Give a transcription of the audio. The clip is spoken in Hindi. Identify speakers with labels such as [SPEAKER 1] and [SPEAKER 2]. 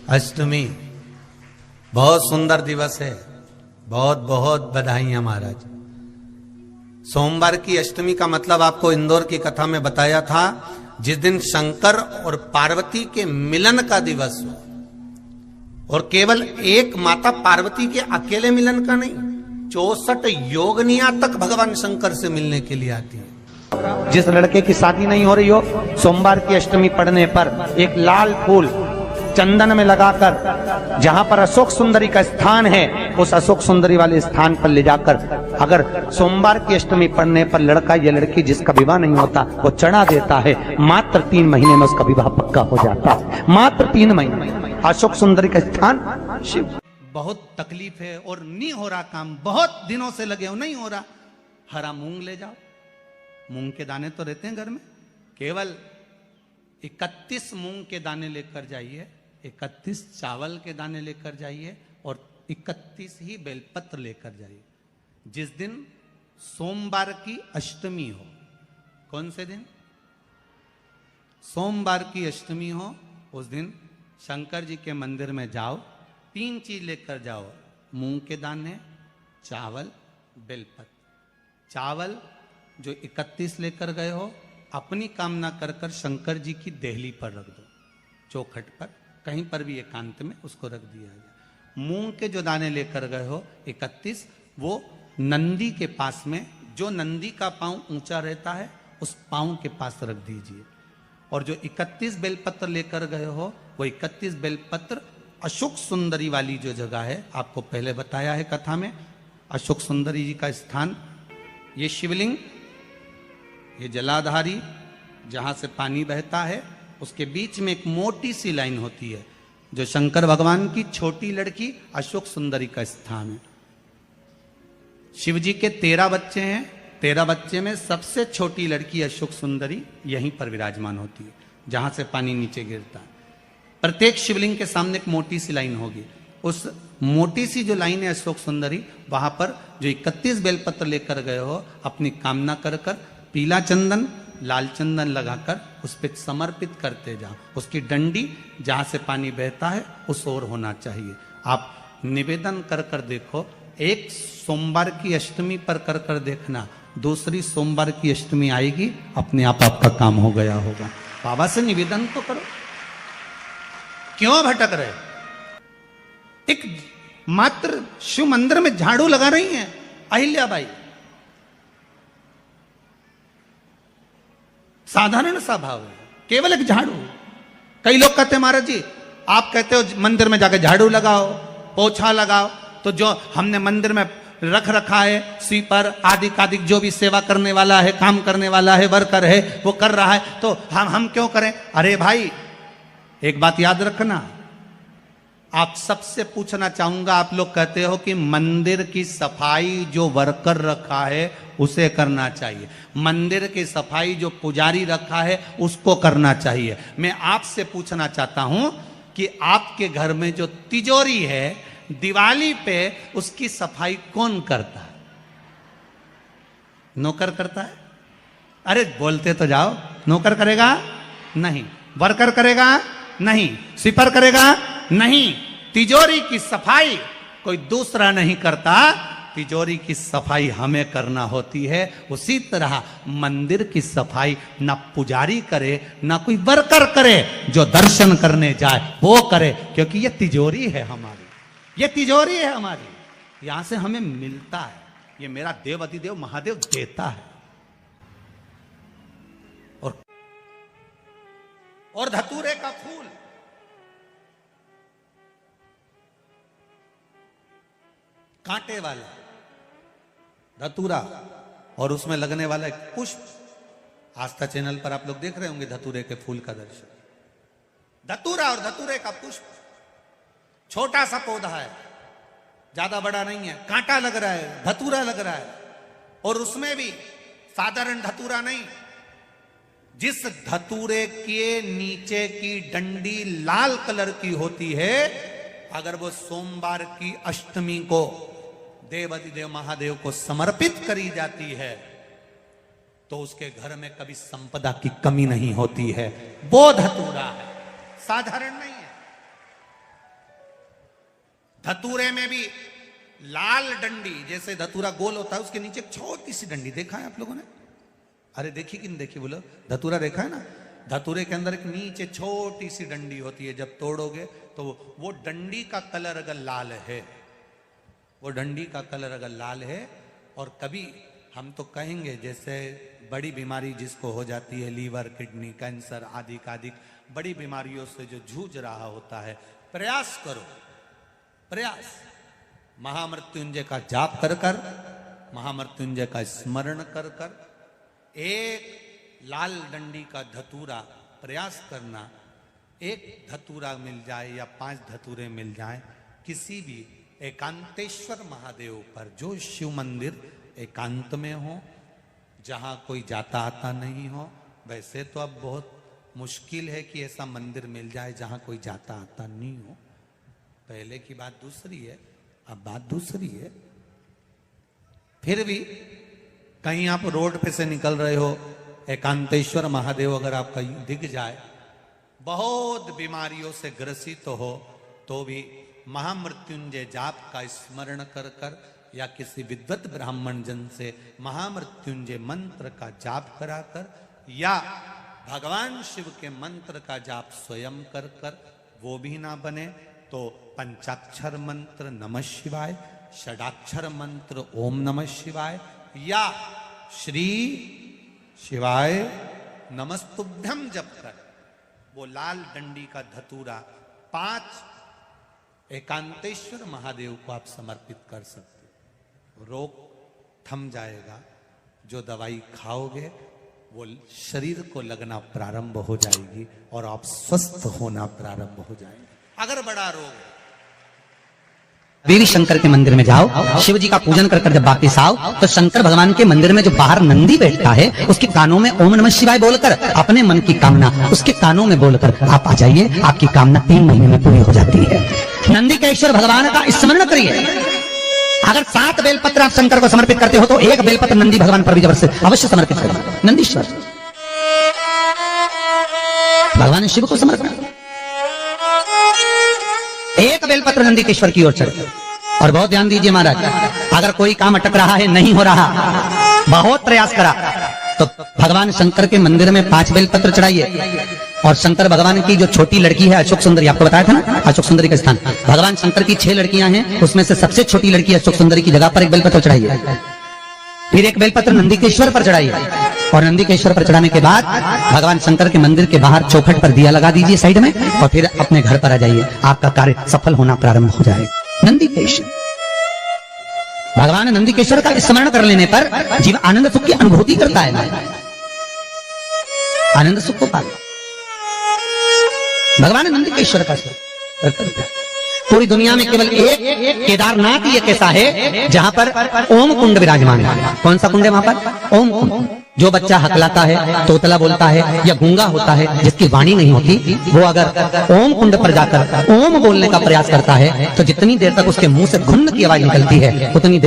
[SPEAKER 1] अष्टमी बहुत सुंदर दिवस है। बहुत बहुत बधाइयां महाराज। सोमवार की अष्टमी का मतलब आपको इंदौर की कथा में बताया था, जिस दिन शंकर और पार्वती के मिलन का दिवस हो। और केवल एक माता पार्वती के अकेले मिलन का नहीं, 64 योगनिया तक भगवान शंकर से मिलने के लिए आती है।
[SPEAKER 2] जिस लड़के की शादी नहीं हो रही हो, सोमवार की अष्टमी पड़ने पर एक लाल फूल चंदन में लगाकर, जहां पर अशोक सुंदरी का स्थान है, उस अशोक सुंदरी वाले स्थान पर ले जाकर, अगर सोमवार की अष्टमी पड़ने पर लड़का या लड़की जिसका विवाह नहीं होता वो चढ़ा देता है, मात्र 3 महीने में उसका विवाह पक्का हो जाता है। मात्र 3 महीने। अशोक सुंदरी का स्थान शिव।
[SPEAKER 1] बहुत तकलीफ है और नहीं हो रहा काम, बहुत दिनों से लगे हो, नहीं हो रहा। हरा मूंग ले जाओ। मूंग के दाने तो रहते हैं घर में, केवल 31 मूंग के दाने लेकर जाइए, 31 चावल के दाने लेकर जाइए और 31 ही बेलपत्र लेकर जाइए। जिस दिन सोमवार की अष्टमी हो, कौन से दिन? सोमवार की अष्टमी हो, उस दिन शंकर जी के मंदिर में जाओ, 3 चीज लेकर जाओ, मूंग के दाने, चावल, बेलपत्र। चावल जो 31 लेकर गए हो, अपनी कामना कर कर शंकर जी की देहली पर रख दो, चौखट पर, कहीं पर भी एकांत में उसको रख दिया जाए। मूंग के जो दाने लेकर गए हो 31, वो नंदी के पास में, जो नंदी का पांव ऊंचा रहता है उस पांव के पास रख दीजिए। और जो 31 बेलपत्र लेकर गए हो, वो 31 बेलपत्र अशोक सुंदरी वाली जो जगह है, आपको पहले बताया है कथा में, अशोक सुंदरी जी का स्थान, ये शिवलिंग, ये जलाधारी जहां से पानी बहता है, उसके बीच में एक मोटी सी लाइन होती है, जो शंकर भगवान की छोटी लड़की अशोक सुंदरी का स्थान है। शिव जी के 13 बच्चे हैं, 13 बच्चे में सबसे छोटी लड़की अशोक सुंदरी यहीं पर विराजमान होती है, जहां से पानी नीचे गिरता है। प्रत्येक शिवलिंग के सामने एक मोटी सी लाइन होगी, उस मोटी सी जो लाइन है अशोक सुंदरी, वहां पर जो 31 बेलपत्र लेकर गए हो, अपनी कामना कर कर पीला चंदन, लाल चंदन लगाकर उस पर समर्पित करते जाओ। उसकी डंडी जहां से पानी बहता है उस ओर होना चाहिए। आप निवेदन कर कर देखो, एक सोमवार की अष्टमी पर कर कर देखना, दूसरी सोमवार की अष्टमी आएगी, अपने आप आपका काम हो गया होगा। बाबा से निवेदन तो करो, क्यों भटक रहे? एक मात्र शिव मंदिर में झाड़ू लगा रही हैं अहिल्याबाई, साधारण सा भाव है, केवल एक झाड़ू। कई लोग कहते हैं महाराज जी, आप कहते हो मंदिर में जाकर झाड़ू लगाओ, पोछा लगाओ, तो जो हमने मंदिर में रख रखा है स्वीपर आदि कादिक, जो भी सेवा करने वाला है, काम करने वाला है, वर्कर है, वो कर रहा है, तो हम क्यों करें? अरे भाई, एक बात याद रखना, आप सबसे पूछना चाहूंगा, आप लोग कहते हो कि मंदिर की सफाई जो वर्कर रखा है उसे करना चाहिए, मंदिर की सफाई जो पुजारी रखा है उसको करना चाहिए। मैं आपसे पूछना चाहता हूं कि आपके घर में जो तिजोरी है, दिवाली पे उसकी सफाई कौन करता है? नौकर करता है? अरे बोलते तो जाओ। नौकर करेगा? नहीं। वर्कर करेगा? नहीं। स्वीपर करेगा? नहीं। तिजोरी की सफाई कोई दूसरा नहीं करता, तिजोरी की सफाई हमें करना होती है। उसी तरह मंदिर की सफाई ना पुजारी करे, ना कोई वर्कर करे, जो दर्शन करने जाए वो करे, क्योंकि ये तिजोरी है हमारी, ये तिजोरी है हमारी, यहां से हमें मिलता है, ये मेरा देव अधिदेव महादेव देता है। और धतूरे का फूल, कांटे वाला धतूरा, और उसमें लगने वाला एक पुष्प, आस्था चैनल पर आप लोग देख रहे होंगे धतूरे के फूल का दर्शन। धतूरा और धतूरे का पुष्प, छोटा सा पौधा है, ज्यादा बड़ा नहीं है, कांटा लग रहा है, धतूरा लग रहा है, और उसमें भी साधारण धतूरा नहीं, जिस धतूरे के नीचे की डंडी लाल कलर की होती है, अगर वो सोमवार की अष्टमी को देव अधिदेव महादेव को समर्पित करी जाती है, तो उसके घर में कभी संपदा की कमी नहीं होती है। वो धतूरा है, साधारण नहीं है। धतूरे में भी लाल डंडी, जैसे धतूरा गोल होता है उसके नीचे एक छोटी सी डंडी, देखा है आप लोगों ने? अरे देखी कि नहीं देखी बोलो? धतूरा देखा है ना? धतूरे के अंदर एक नीचे छोटी सी डंडी होती है, जब तोड़ोगे तो वो डंडी का कलर अगर लाल है, वो डंडी का कलर अगर लाल है, और कभी हम तो कहेंगे जैसे बड़ी बीमारी जिसको हो जाती है, लीवर, किडनी, कैंसर आदि आदि बड़ी बीमारियों से जो जूझ रहा होता है, प्रयास करो, प्रयास महामृत्युंजय का जाप कर कर, महामृत्युंजय का स्मरण कर कर, एक लाल डंडी का धतूरा प्रयास करना, एक धतूरा मिल जाए या 5 धतूरे मिल जाए किसी भी एकांतेश्वर महादेव पर, जो शिव मंदिर एकांत में हो, जहां कोई जाता आता नहीं हो। वैसे तो अब बहुत मुश्किल है कि ऐसा मंदिर मिल जाए जहां कोई जाता आता नहीं हो, पहले की बात दूसरी है, अब बात दूसरी है। फिर भी कहीं आप रोड पे से निकल रहे हो, एकांतेश्वर महादेव अगर आपका दिख जाए, बहुत बीमारियों से ग्रसित हो, तो भी महामृत्युंजय जाप का स्मरण कर कर या किसी विद्वत ब्राह्मण जन से महामृत्युंजय मंत्र का जाप कराकर, या भगवान शिव के मंत्र का जाप स्वयं कर कर, वो भी ना बने तो पंचाक्षर मंत्र नमः शिवाय, षडाक्षर मंत्र ओम नमः शिवाय, या श्री शिवाय नमस्तुभ्यम जप कर वो लाल डंडी का धतूरा 5 एकांतेश्वर महादेव को आप समर्पित कर सकते हो। रोग थम जाएगा, जो दवाई खाओगे वो शरीर को लगना प्रारंभ हो जाएगी और आप स्वस्थ होना प्रारंभ हो जाएंगे। अगर बड़ा रोग है,
[SPEAKER 3] देवी शंकर के मंदिर में जाओ, शिव जी का पूजन कर जब वापिस आओ तो शंकर भगवान के मंदिर में जो बाहर नंदी बैठता है, उसके कानों में ओम नमः शिवाय बोलकर अपने मन की कामना उसके कानों में बोलकर आप आ जाइए, आपकी कामना 3 महीने में पूरी हो जाती है। नंदी के ईश्वर भगवान का स्मरण करिए। अगर 7 बेलपत्र आप शंकर को समर्पित करते हो तो 1 बेलपत्र नंदी भगवान पर भी अवश्य समर्पित करें। नंदीश्वर भगवान शिव को समर्पण, 1 बेलपत्र नंदीकेश्वर की ओर चढ़े। और बहुत ध्यान दीजिए महाराज, अगर कोई काम अटक रहा है, नहीं हो रहा, बहुत प्रयास करा, तो भगवान शंकर के मंदिर में 5 बेलपत्र चढ़ाइए। और शंकर भगवान की जो छोटी लड़की है अशोक सुंदरी, आपको बताया था ना अशोक सुंदरी का स्थान, भगवान शंकर की 6 लड़कियां हैं, उसमें से सबसे छोटी लड़की अशोक सुंदरी की जगह पर 1 बेलपत्र चढ़ाइए। फिर 1 बेलपत्र नंदीकेश्वर पर चढ़ाइए। और नंदीकेश्वर पर चढ़ाने के बाद भगवान शंकर के मंदिर के बाहर चौखट पर दिया लगा दीजिए साइड में, और फिर अपने घर पर आ जाइए, आपका कार्य सफल होना प्रारंभ हो जाएगा। नंदीकेश्वर भगवान नंदीकेश्वर का स्मरण कर लेने पर जीव आनंद सुख की अनुभूति करता है, आनंद सुख को पाता। भगवान नंदीकेश्वर का पूरी दुनिया में केवल एक केदारनाथ ही एक ऐसा है जहां पर ओम कुंड विराजमान है। कौन सा कुंड है वहां पर? ओम कुंड। जो बच्चा हकलाता है, तोतला बोलता है या गूंगा होता है, जिसकी वाणी नहीं होती, वो अगर ओम कुंड पर जाकर ओम बोलने का प्रयास करता है तो जितनी देर तक उसके मुंह से घुन्न की आवाज निकलती है उतनी देर